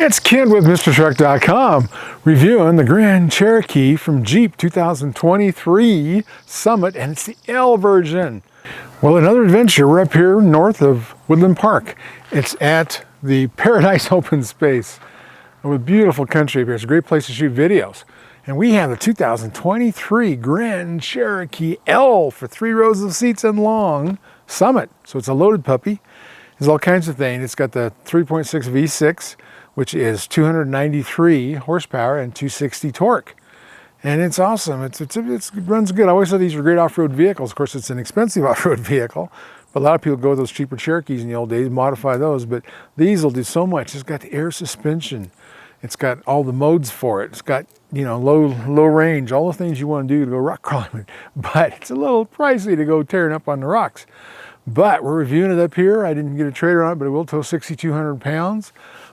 It's Ken with MrTruck.com reviewing the Grand Cherokee from Jeep 2023 Summit, and it's the L version. Well, another adventure. We're up here north of Woodland Park. It's at the Paradise Open Space with beautiful country up here. It's a great place to shoot videos. And we have the 2023 Grand Cherokee L for 3 rows of seats and long Summit. So it's a loaded puppy. There's all kinds of things. It's got the 3.6 V6, which is 293 horsepower and 260 torque. And it's awesome. It runs good. I always thought these were great off-road vehicles. Of course, it's an expensive off-road vehicle. But a lot of people go with those cheaper Cherokees in the old days, modify those. But these will do so much. It's got the air suspension. It's got all the modes for it. It's got, you know, low range, all the things you want to do to go rock crawling with. But it's a little pricey to go tearing up on the rocks. But we're reviewing it up here. I didn't get a trailer on it, but it will tow 6,200 pounds.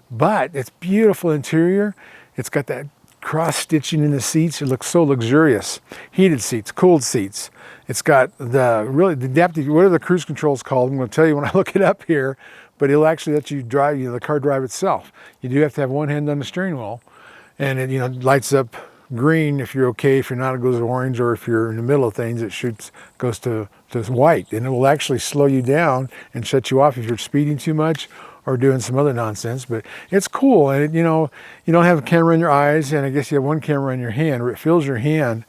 But it's beautiful interior. It's got that cross stitching in the seats. It looks so luxurious. Heated seats, cooled seats. It's got the adaptive, what are the cruise controls called? I'm going to tell you when I look it up here, but it'll actually let you drive, the car drive itself. You do have to have one hand on the steering wheel, and it, lights up green if you're okay. If you're not, it goes to orange, or if you're in the middle of things, it goes to white, and it will actually slow you down and shut you off if you're speeding too much or doing some other nonsense. But it's cool, and you don't have a camera in your eyes, and I guess you have one camera in your hand where it fills your hand,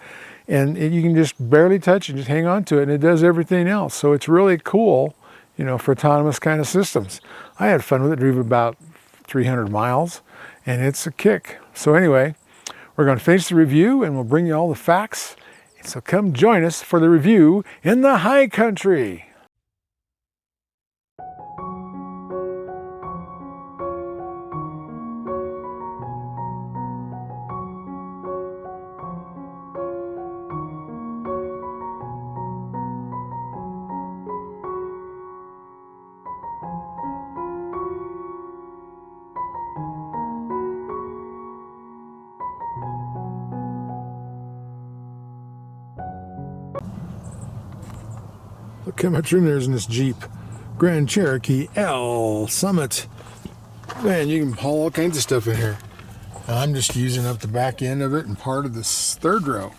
and you can just barely touch it, just hang on to it, and it does everything else. So it's really cool, for autonomous kind of systems. I had fun with it, drove about 300 miles, and it's a kick. So anyway, we're going to finish the review, and we'll bring you all the facts. So come join us for the review in the high country. Look how much room there is in this Jeep. Grand Cherokee L Summit. Man, you can haul all kinds of stuff in here. I'm just using up the back end of it and part of this third row.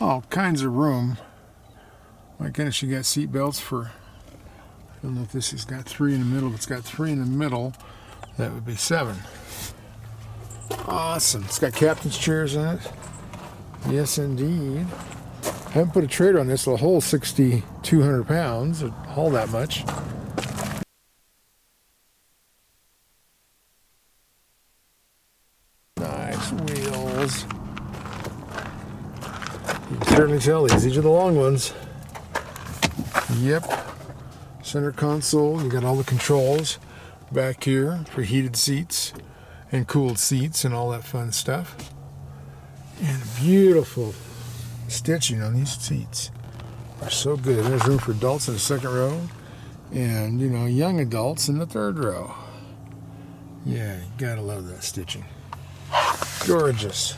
All kinds of room. My goodness, you got seat belts for, I don't know if this has got 3 in the middle. If it's got 3 in the middle, that would be 7. Awesome. It's got captain's chairs in it. Yes, indeed. I haven't put a trailer on this. It'll hold 6,200 pounds. It'll haul that much. Nice wheels. You can certainly tell these are the long ones. Yep. Center console. You got all the controls back here for heated seats and cooled seats and all that fun stuff. And beautiful stitching on these seats are so good. There's room for adults in the second row, and young adults in the third row. Yeah, you gotta love that stitching. Gorgeous.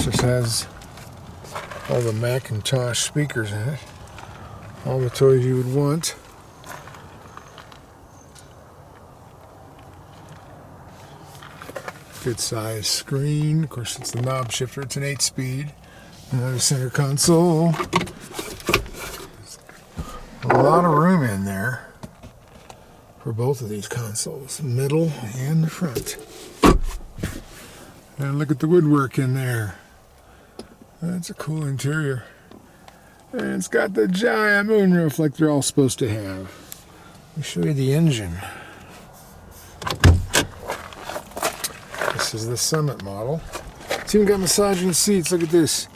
This has all the Macintosh speakers in it, all the toys you would want. Good size screen. Of course, it's the knob shifter. It's an 8-speed. Another center console. A lot of room in there for both of these consoles, the middle and the front. And look at the woodwork in there. That's a cool interior. And it's got the giant moonroof like they're all supposed to have. Let me show you the engine. This is the Summit model. It's even got massaging seats. Look at this.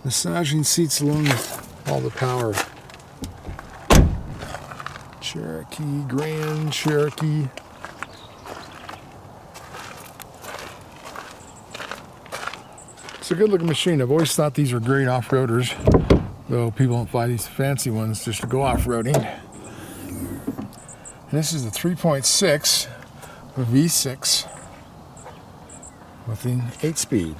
Massaging seats along with all the power. Cherokee, Grand Cherokee. It's a good looking machine. I've always thought these were great off-roaders, though people don't buy these fancy ones just to go off-roading. And this is the 3.6 V6 with the 8-speed.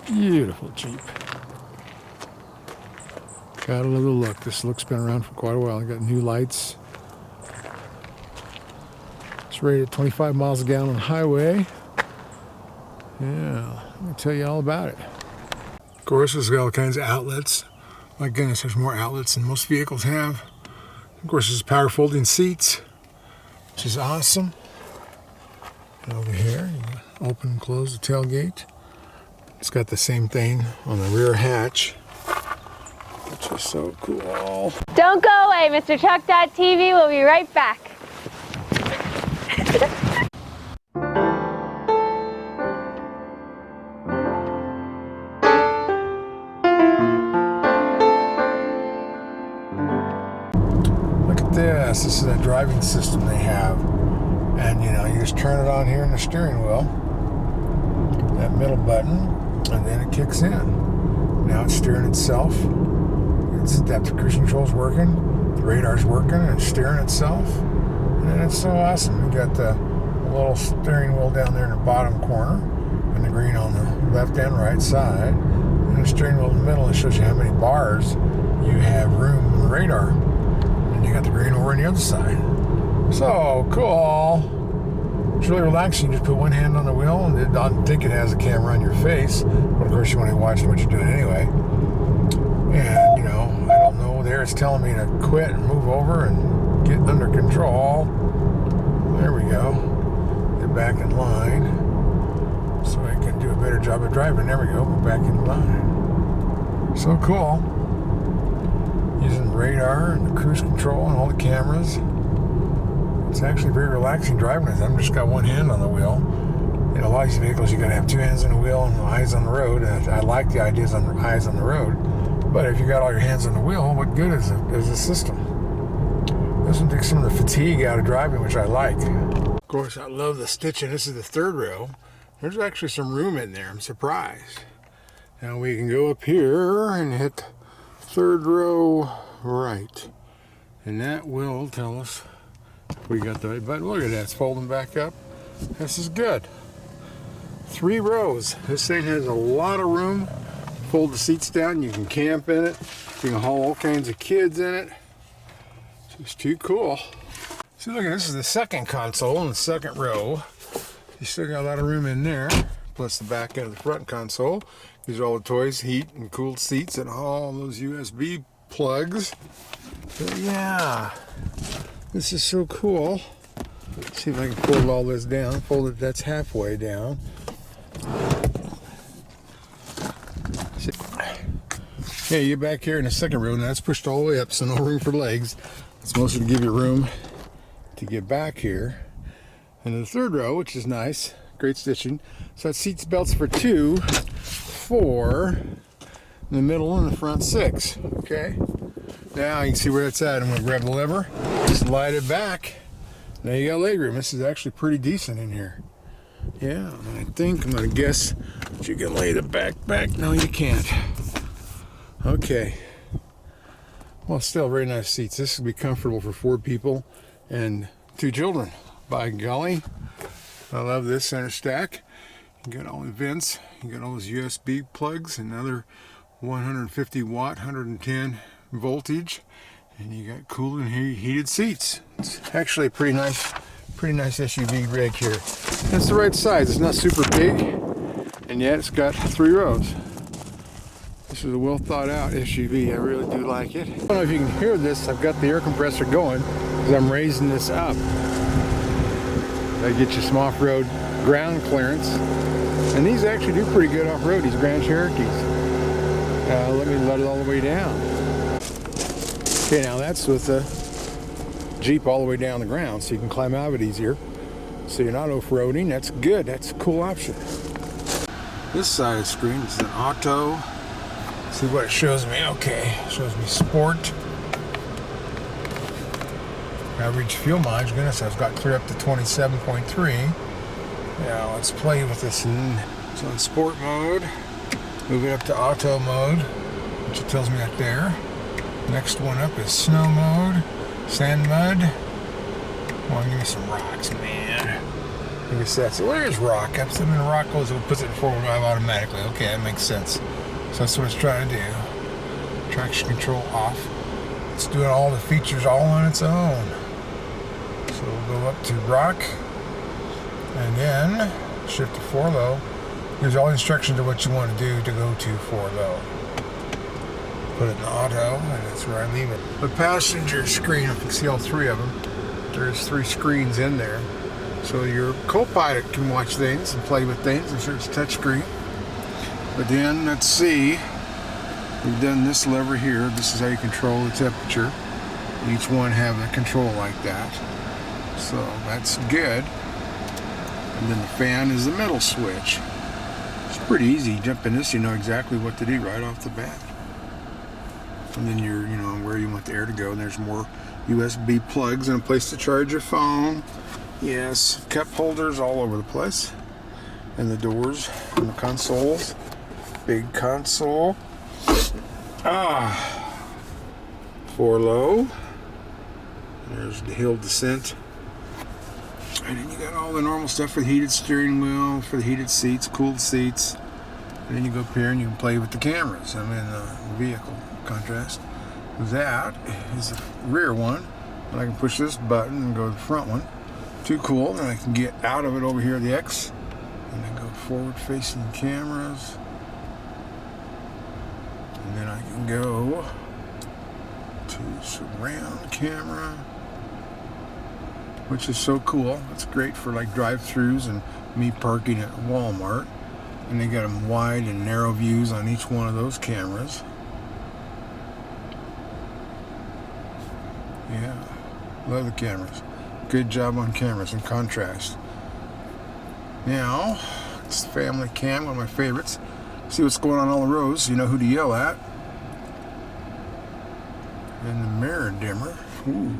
Beautiful Jeep. Gotta love the look. This look's been around for quite a while. I got new lights. It's rated at 25 miles a gallon on the highway. Yeah, let me tell you all about it. Of course, it's got all kinds of outlets. My goodness, there's more outlets than most vehicles have. Of course, there's power folding seats, which is awesome. And over here, you can open and close the tailgate. It's got the same thing on the rear hatch, which is so cool. Don't go away, Mr. Truck.tv. We'll be right back. Look at this. This is a driving system they have. And you know, you just turn it on here in the steering wheel, that middle button, and then it kicks in. Now it's steering itself. Its adaptive cruise control's working, the radar's working, and it's steering itself. And it's so awesome. You got the little steering wheel down there in the bottom corner, and the green on the left and right side. And the steering wheel in the middle, it shows you how many bars you have room in the radar. And you got the green over on the other side. So cool. It's really relaxing. You just put one hand on the wheel, and I don't think it has a camera on your face, but of course you want to watch what you're doing anyway. And you know, I don't know, there it's telling me to quit and move over and get under control. There we go. Get back in line so I can do a better job of driving. There we go. We're back in line. So cool. Using the radar and the cruise control and all the cameras. It's actually very relaxing driving it. I've just got one hand on the wheel. You know, a lot of these vehicles, you got to have two hands on the wheel and eyes on the road. And I like the ideas on the eyes on the road. But if you got all your hands on the wheel, what good is the system? Doesn't take some of the fatigue out of driving, which I like. Of course, I love the stitching. This is the third row. There's actually some room in there. I'm surprised. Now we can go up here and hit third row right. And that will tell us we got the right button. Look at that, it's folding back up. This is good. 3 rows. This thing has a lot of room. Fold the seats down, you can camp in it. You can haul all kinds of kids in it. It's just too cool. See, look at this is the second console in the second row. You still got a lot of room in there. Plus the back end of the front console. These are all the toys, heat and cooled seats, and all those USB plugs. But yeah. This is so cool. Let's see if I can fold all this down. Fold it, that's halfway down. Yeah, you get back here in the second row, and that's pushed all the way up, so no room for legs. It's mostly to give you room to get back here. And in the third row, which is nice, great stitching. So that seats belts for 2, 4, in the middle and the front 6. Okay. Now you can see where it's at. I'm going to grab the lever, slide it back. Now you got legroom. This is actually pretty decent in here. Yeah, and I think I'm going to guess that you can lay the back. No, you can't. Okay. Well, still very nice seats. This will be comfortable for 4 people and 2 children. By golly, I love this center stack. You got all the vents. You got all those USB plugs, another 150 watt, 110 voltage, and you got cool and heated seats. It's actually a pretty nice SUV rig here. It's the right size. It's not super big, and yet it's got 3 rows. This is a well thought out SUV. I really do like it. I don't know if you can hear this. I've got the air compressor going because I'm raising this up. That gets you some off-road ground clearance, and these actually do pretty good off-road. These Grand Cherokees. Let me let it all the way down. Okay, now that's with the Jeep all the way down the ground, so you can climb out of it easier. So you're not off-roading. That's good. That's a cool option. This side of the screen is an auto. See what it shows me. Okay, it shows me sport. Average fuel mileage. Goodness, I've got clear up to 27.3. Now let's play with this. It's on sport mode. Move it up to auto mode, which it tells me up there. Next one up is snow mode, sand mud. Come on, give me some rocks, man. I guess that's it. Where's rock? I'm sitting in rock goes, it puts it in four-wheel drive automatically. Okay, that makes sense. So that's what it's trying to do. Traction control off. It's doing all the features all on its own. So we'll go up to rock and then shift to 4 low. Gives all instructions to what you want to do to go to 4 low. Put it in auto, and that's where I leave it. The passenger screen, you can see all 3 of them. There's 3 screens in there. So your co-pilot can watch things and play with things. I'm sure it's touchscreen. But then, let's see. We've done this lever here. This is how you control the temperature. Each one have a control like that. So that's good. And then the fan is the middle switch. It's pretty easy. You jump in this, you know exactly what to do right off the bat. And then you're, where you want the air to go. And there's more USB plugs and a place to charge your phone. Yes, cup holders all over the place. And the doors and the consoles. Big console. 4 low. There's the hill descent. And then you got all the normal stuff for the heated steering wheel, for the heated seats, cooled seats. And then you go up here and you can play with the cameras. I'm in the vehicle contrast. That is the rear one. And I can push this button and go to the front one. Too cool. Then I can get out of it over here, the X. And then go forward facing cameras. And then I can go to surround camera, which is so cool. It's great for like drive-throughs and me parking at Walmart. And they got them wide and narrow views on each one of those cameras. Yeah, love the cameras. Good job on cameras and contrast. Now, it's the family cam, one of my favorites. See what's going on all the rows, you know who to yell at. And the mirror dimmer. Ooh.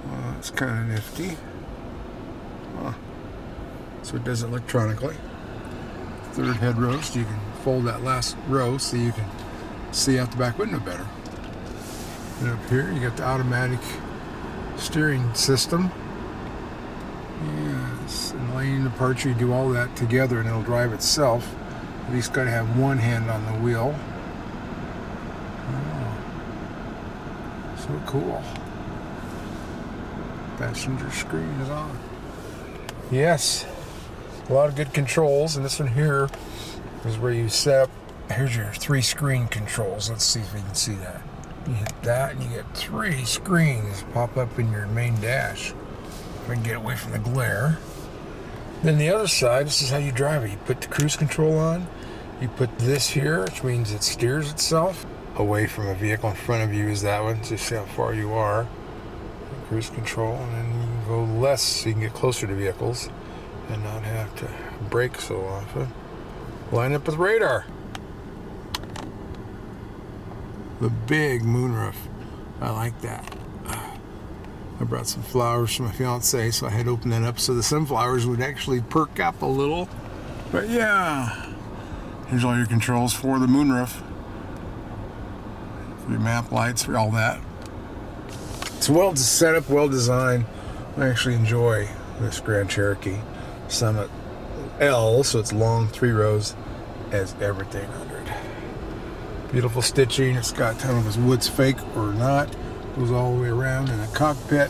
Well, that's kind of nifty. Huh. So it does it electronically. 3rd head roast, you can fold that last row so you can see out the back window better. And up here you got the automatic steering system. Yes, and lane departure, you do all that together and it'll drive itself. At least got to have one hand on the wheel. Oh, so cool. Passenger screen is on. Yes, a lot of good controls, and this one here is where you set up. Here's your 3 screen controls. Let's see if we can see that. You hit that and you get 3 screens pop up in your main dash. If I can get away from the glare. Then the other side, this is how you drive it. You put the cruise control on. You put this here, which means it steers itself. Away from a vehicle in front of you is that one. Just see how far you are. Cruise control, and then you can go less so you can get closer to vehicles and not have to brake so often. Line up with radar. The big moonroof. I like that. I brought some flowers for my fiance, so I had to open that up so the sunflowers would actually perk up a little. But yeah, here's all your controls for the moonroof. For your map lights, for all that. It's well set up, well designed. I actually enjoy this Grand Cherokee Summit L, so it's long, 3 rows, has everything under it. Beautiful stitching. It's got, I don't know if it's wood's fake or not. Goes all the way around in the cockpit,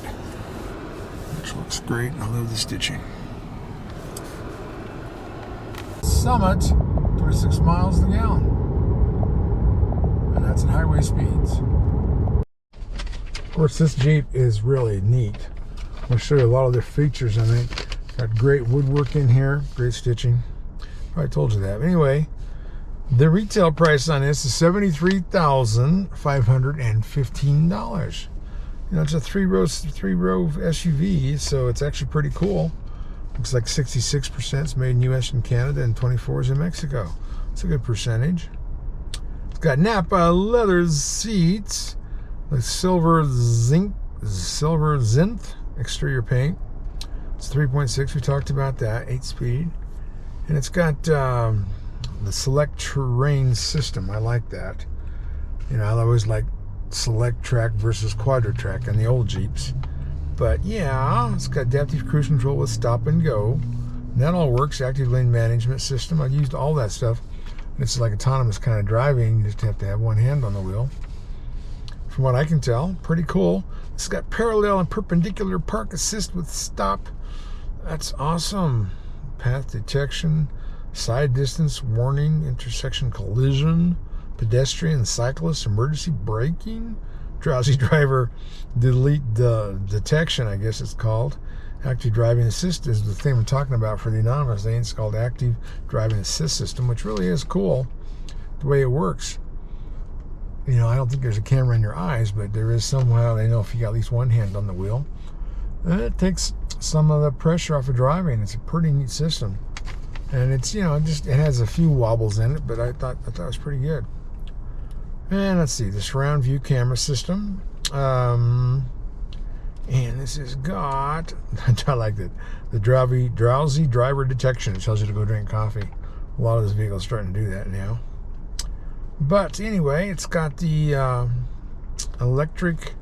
which looks great. I love the stitching. Summit, 26 miles to the gallon, and that's at highway speeds. Of course, this Jeep is really neat. I'll show you a lot of the features in it. Got great woodwork in here, great stitching. Probably told you that. But anyway, the retail price on this is $73,515. You know, it's a 3-row SUV, so it's actually pretty cool. Looks like 66% is made in U.S. and Canada, and 24% is in Mexico. It's a good percentage. It's got Napa leather seats. The silver zinc exterior paint. It's 3.6. We talked about that. 8-speed, and it's got the select terrain system. I like that. You know, I always like select track versus quadra track on the old Jeeps. But yeah, it's got adaptive cruise control with stop and go. And that all works. Active lane management system. I've used all that stuff. It's like autonomous kind of driving. You just have to have one hand on the wheel. From what I can tell, pretty cool. It's got parallel and perpendicular park assist with stop. That's awesome. Path detection, side distance warning, intersection collision, pedestrian, cyclist, emergency braking, drowsy driver delete the detection, I guess it's called. Active driving assist is the thing I'm talking about for the anonymous lane. It's called active driving assist system, which really is cool the way it works. You know, I don't think there's a camera in your eyes, but there is somehow they know if you got at least one hand on the wheel. And it takes some of the pressure off of driving. It's a pretty neat system. And it's, you know, it has a few wobbles in it, but I thought it was pretty good. And let's see, the surround view camera system. And this has got, I like it, the drowsy driver detection. It tells you to go drink coffee. A lot of those vehicles are starting to do that now. But anyway, it's got the electric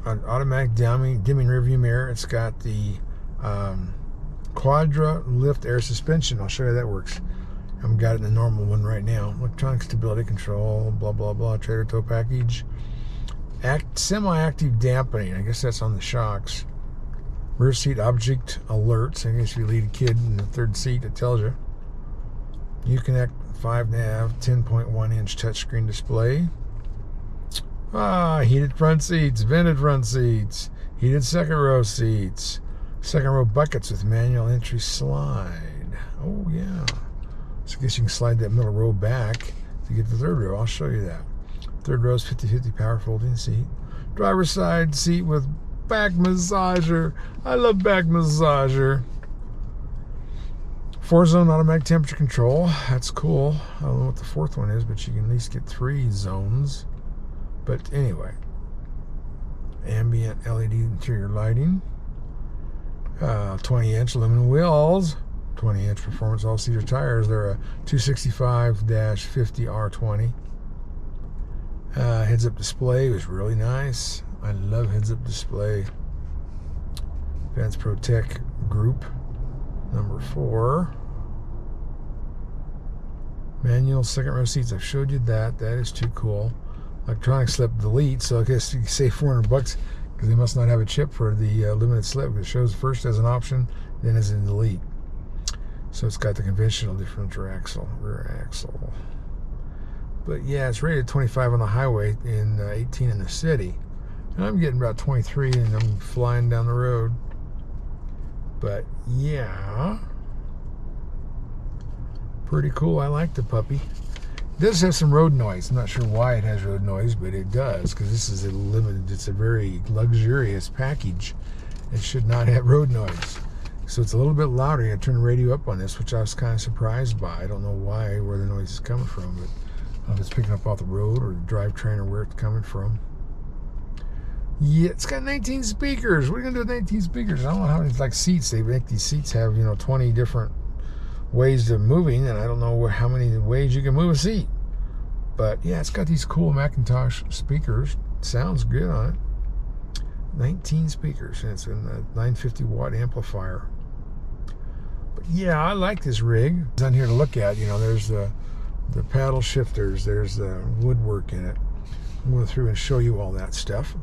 automatic dimming rearview mirror. It's got the quadra lift air suspension. I'll show you how that works. I've got it in the normal one right now. Electronic stability control, blah, blah, blah, trailer tow package. Semi-active dampening. I guess that's on the shocks. Rear seat object alerts. I guess if you lead a kid in the third seat, it tells you. Uconnect 5.5, 10.1-inch touchscreen display. Heated front seats, vented front seats, heated second row seats, second row buckets with manual entry slide. Oh yeah. So I guess you can slide that middle row back to get the third row. I'll show you that. Third row is 50-50 power folding seat. Driver's side seat with back massager. I love back massager. 4-zone automatic temperature control. That's cool. I don't know what the fourth one is, but you can at least get 3 zones. But anyway, ambient LED interior lighting. 20-inch aluminum wheels. 20-inch performance all-seater tires. They're a 265-50R20. Heads-up display was really nice. I love heads-up display. Advanced Protect group number 4. Manual second row seats. I've showed you that. That is too cool. Electronic slip delete. So I guess you can save $400 because they must not have a chip for the limited slip. It shows first as an option, then as a delete. So it's got the conventional differential axle, rear axle. But yeah, it's rated 25 on the highway and 18 in the city. And I'm getting about 23 and I'm flying down the road. But yeah, pretty cool. I like the puppy. It does have some road noise. I'm not sure why it has road noise, but it does, because this is it's a very luxurious package. It should not have road noise. So it's a little bit louder. I turn the radio up on this, which I was kind of surprised by. I don't know where the noise is coming from, but I don't know if it's picking up off the road or the drivetrain or where it's coming from. Yeah, it's got 19 speakers. What are you going to do with 19 speakers? I don't know how many seats. They make these seats have, 20 different ways of moving, and I don't know how many ways you can move a seat. But yeah, it's got these cool Macintosh speakers. Sounds good on it. 19 speakers, and it's in a 950 watt amplifier. But yeah, I like this rig. It's on here to look at. There's the paddle shifters. There's the woodwork in it. I'm going through and show you all that stuff.